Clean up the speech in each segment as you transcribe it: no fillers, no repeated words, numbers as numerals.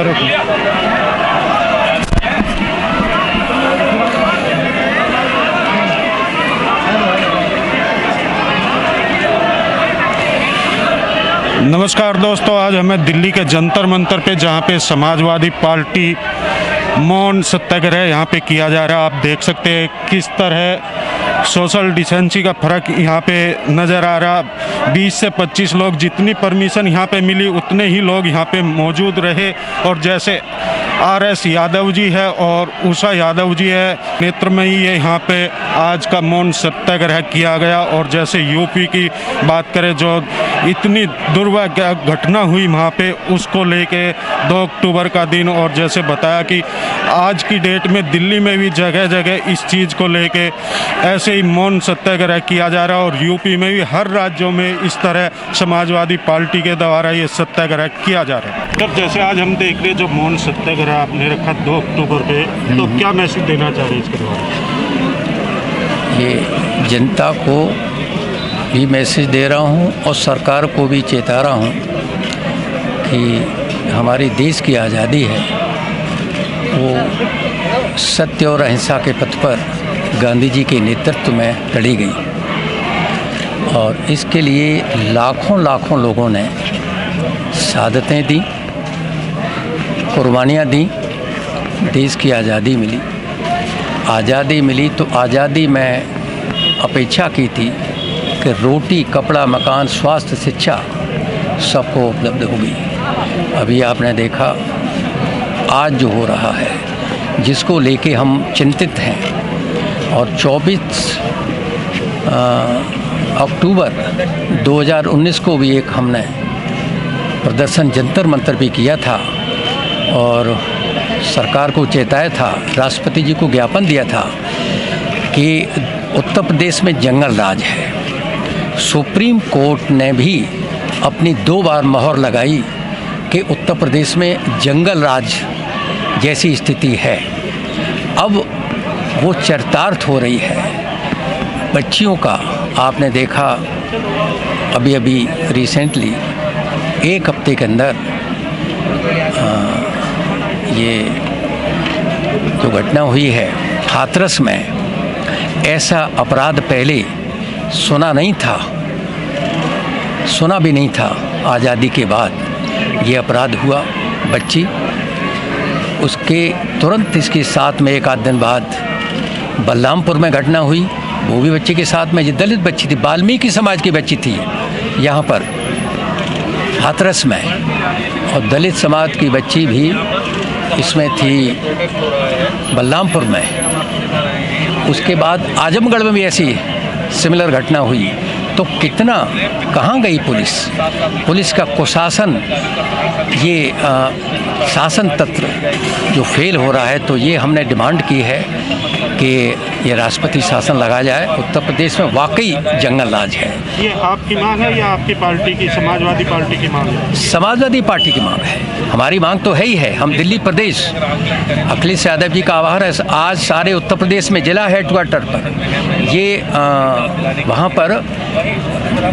करो। नमस्कार दोस्तों, आज हमें दिल्ली के जंतर मंतर पे, जहाँ पे समाजवादी पार्टी मौन सत्याग्रह यहाँ पे किया जा रहा है। आप देख सकते हैं किस तरह सोशल डिस्टेंसिंग का फर्क यहाँ पे नज़र आ रहा। 20 से 25 लोग, जितनी परमिशन यहाँ पे मिली उतने ही लोग यहाँ पे मौजूद रहे। और जैसे RS यादव जी है और उषा यादव जी है नेतृत्व में ही ये यहाँ पे आज का मौन सत्याग्रह किया गया। और जैसे यूपी की बात करें, जो इतनी दुर्भाग्य घटना हुई वहाँ पे, उसको लेके 2 अक्टूबर का दिन, और जैसे बताया कि आज की डेट में दिल्ली में भी जगह जगह इस चीज़ को लेके ऐसे ही मौन सत्याग्रह किया जा रहा है। और यूपी में भी हर राज्यों में इस तरह समाजवादी पार्टी के द्वारा ये सत्याग्रह किया जा रहा है। तब जैसे आज हम देख रहे जो मौन सत्याग्रह आपने रखा 2 अक्टूबर पे, तो क्या मैसेज देना चाह रहे हैं इसके द्वारा? ये जनता को भी मैसेज दे रहा हूँ और सरकार को भी चेता रहा हूँ कि हमारे देश की आज़ादी है वो सत्य और अहिंसा के पथ पर गांधी जी के नेतृत्व में लड़ी गई। और इसके लिए लाखों लाखों लोगों ने शहादतें दी, कुर्बानियाँ दी, देश की आज़ादी मिली। आज़ादी मिली तो आज़ादी में अपेक्षा की थी कि रोटी, कपड़ा, मकान, स्वास्थ्य, शिक्षा सबको उपलब्ध होगी। अभी आपने देखा आज जो हो रहा है, जिसको लेके हम चिंतित हैं। और 24 अक्टूबर 2019 को भी एक हमने प्रदर्शन जंतर मंतर भी किया था और सरकार को चेताया था, राष्ट्रपति जी को ज्ञापन दिया था कि उत्तर प्रदेश में जंगल राज है। सुप्रीम कोर्ट ने भी अपनी 2 बार मोहर लगाई कि उत्तर प्रदेश में जंगल राज जैसी स्थिति है। अब वो चरितार्थ हो रही है। बच्चियों का आपने देखा अभी अभी रिसेंटली 1 हफ्ते के अंदर ये जो घटना हुई है हाथरस में, ऐसा अपराध पहले सुना नहीं था, सुना भी नहीं था। आज़ादी के बाद ये अपराध हुआ। बच्ची, उसके तुरंत इसके साथ में 1 आध दिन बाद बलरामपुर में घटना हुई, वो भी बच्ची के साथ में, ये दलित बच्ची थी, वाल्मीकि समाज की बच्ची थी यहाँ पर हाथरस में, और दलित समाज की बच्ची भी इसमें थी बलरामपुर में। उसके बाद आजमगढ़ में भी ऐसी सिमिलर घटना हुई। तो कितना, कहाँ गई पुलिस? पुलिस का कुशासन, ये शासन तंत्र जो फेल हो रहा है। तो ये हमने डिमांड की है कि ये राष्ट्रपति शासन लगाया जाए। उत्तर प्रदेश में वाकई जंगल राज है। ये आपकी मांग है या आपकी पार्टी की, समाजवादी पार्टी की मांग है? समाजवादी पार्टी की मांग है। हमारी मांग तो है ही है। हम दिल्ली प्रदेश, अखिलेश यादव जी का आह्वान है, आज सारे उत्तर प्रदेश में जिला हेडक्वार्टर पर ये वहाँ पर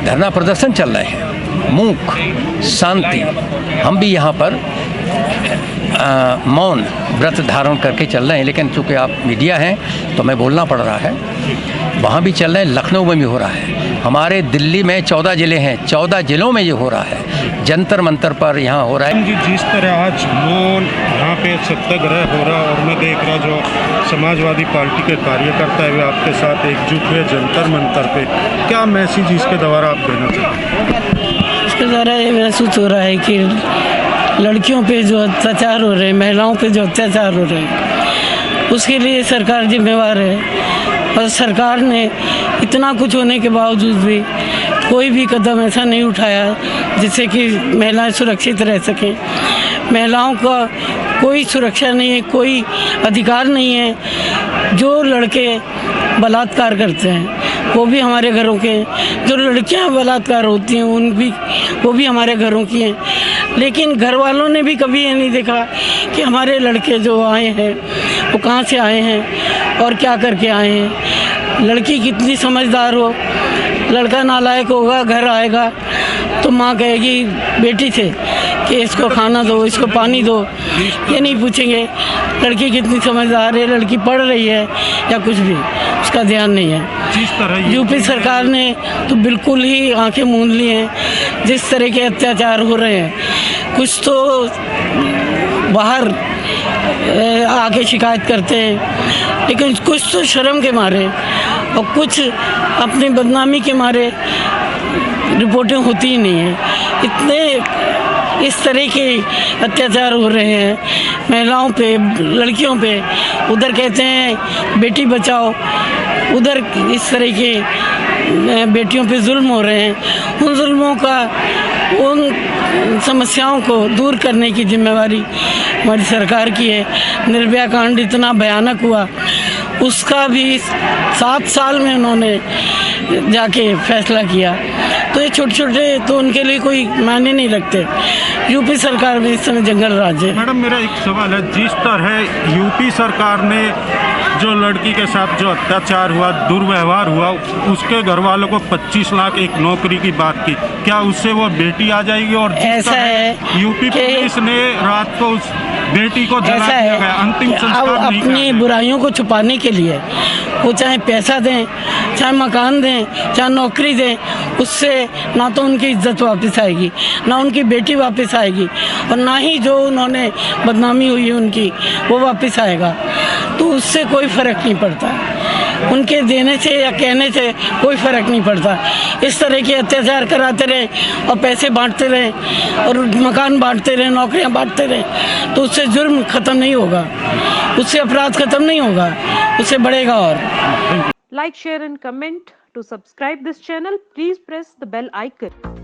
धरना प्रदर्शन चल रहे हैं, मूक शांति। हम भी यहाँ पर मौन व्रत धारण करके चल रहे हैं, लेकिन चूँकि आप मीडिया हैं तो मैं बोलना पड़ रहा है। वहाँ भी चल रहे हैं, लखनऊ में भी हो रहा है, हमारे दिल्ली में 14 ज़िले हैं, 14 ज़िलों में ये हो रहा है, जंतर मंतर पर यहाँ हो रहा है। जी, जिस तरह आज मौन यहाँ पे सत्याग्रह हो रहा, और मैं देख रहा जो समाजवादी पार्टी के कार्यकर्ता है वे आपके साथ एकजुट हुए जंतर मंतर पे, क्या मैसेज इसके द्वारा आप देना चाहते हैं? इसके द्वारा ये महसूस हो रहा है कि लड़कियों पे जो अत्याचार हो रहे हैं, महिलाओं पे जो अत्याचार हो रहे हैं, उसके लिए सरकार जिम्मेवार है। और सरकार ने इतना कुछ होने के बावजूद भी कोई भी कदम ऐसा नहीं उठाया जिससे कि महिलाएं सुरक्षित रह सकें। महिलाओं का कोई सुरक्षा नहीं है, कोई अधिकार नहीं है। जो लड़के बलात्कार करते हैं वो भी हमारे घरों के हैं, जो लड़कियां बलात्कार होती हैं वो भी हमारे घरों की हैं। लेकिन घर वालों ने भी कभी ये नहीं देखा कि हमारे लड़के जो आए हैं वो कहाँ से आए हैं और क्या करके आए हैं। लड़की कितनी समझदार हो, लड़का नालायक होगा, घर आएगा तो माँ कहेगी बेटी से कि इसको खाना दो, इसको पानी दो, ये नहीं पूछेंगे लड़की कितनी समझदार है, लड़की पढ़ रही है या कुछ भी, उसका ध्यान नहीं है। जिस तरह यूपी सरकार ने तो बिल्कुल ही आंखें मूंद ली हैं। जिस तरह के अत्याचार हो रहे हैं, कुछ तो बाहर आके शिकायत करते हैं, लेकिन कुछ तो शर्म के मारे और कुछ अपनी बदनामी के मारे रिपोर्टें होती ही नहीं है। इतने इस तरह के अत्याचार हो रहे हैं महिलाओं पे, लड़कियों पे। उधर कहते हैं बेटी बचाओ, उधर इस तरह के बेटियों पे जुल्म हो रहे हैं। उन जुल्मों का, उन समस्याओं को दूर करने की जिम्मेवारी हमारी सरकार की है। निर्भया कांड इतना भयानक हुआ, उसका भी 7 साल में उन्होंने जाके फैसला किया। तो ये छोटे छोटे तो उनके लिए कोई मायने नहीं रखते। यूपी सरकार में इस समय जंगल राज है। मैडम, मेरा एक सवाल है, जिस तरह यूपी सरकार ने जो लड़की के साथ जो अत्याचार हुआ, दुर्व्यवहार हुआ, उसके घर वालों को 25 लाख एक नौकरी की बात की, क्या उससे वो बेटी आ जाएगी? और ऐसा है यूपी पुलिस ने रात को उस बेटी को जला ऐसा दिया है, गया, अंतिम अब संस्कार नहीं अपनी किया। बुराइयों को छुपाने के लिए वो चाहे पैसा दें, चाहे मकान दें, चाहे नौकरी दें, उससे ना तो उनकी इज्जत वापस आएगी, ना उनकी बेटी वापस आएगी, और ना ही जो उन्होंने बदनामी हुई है उनकी वो वापस आएगा। तो उससे कोई फ़र्क नहीं पड़ता, उनके देने से या कहने से कोई फ़र्क नहीं पड़ता। इस तरह के अत्याचार कराते रहे और पैसे बांटते रहे और मकान बांटते रहे, नौकरियां बांटते रहे, तो उससे जुर्म ख़त्म नहीं होगा, उससे अपराध ख़त्म नहीं होगा, उससे बढ़ेगा। और Like, share and comment. To subscribe this channel, please press the bell icon.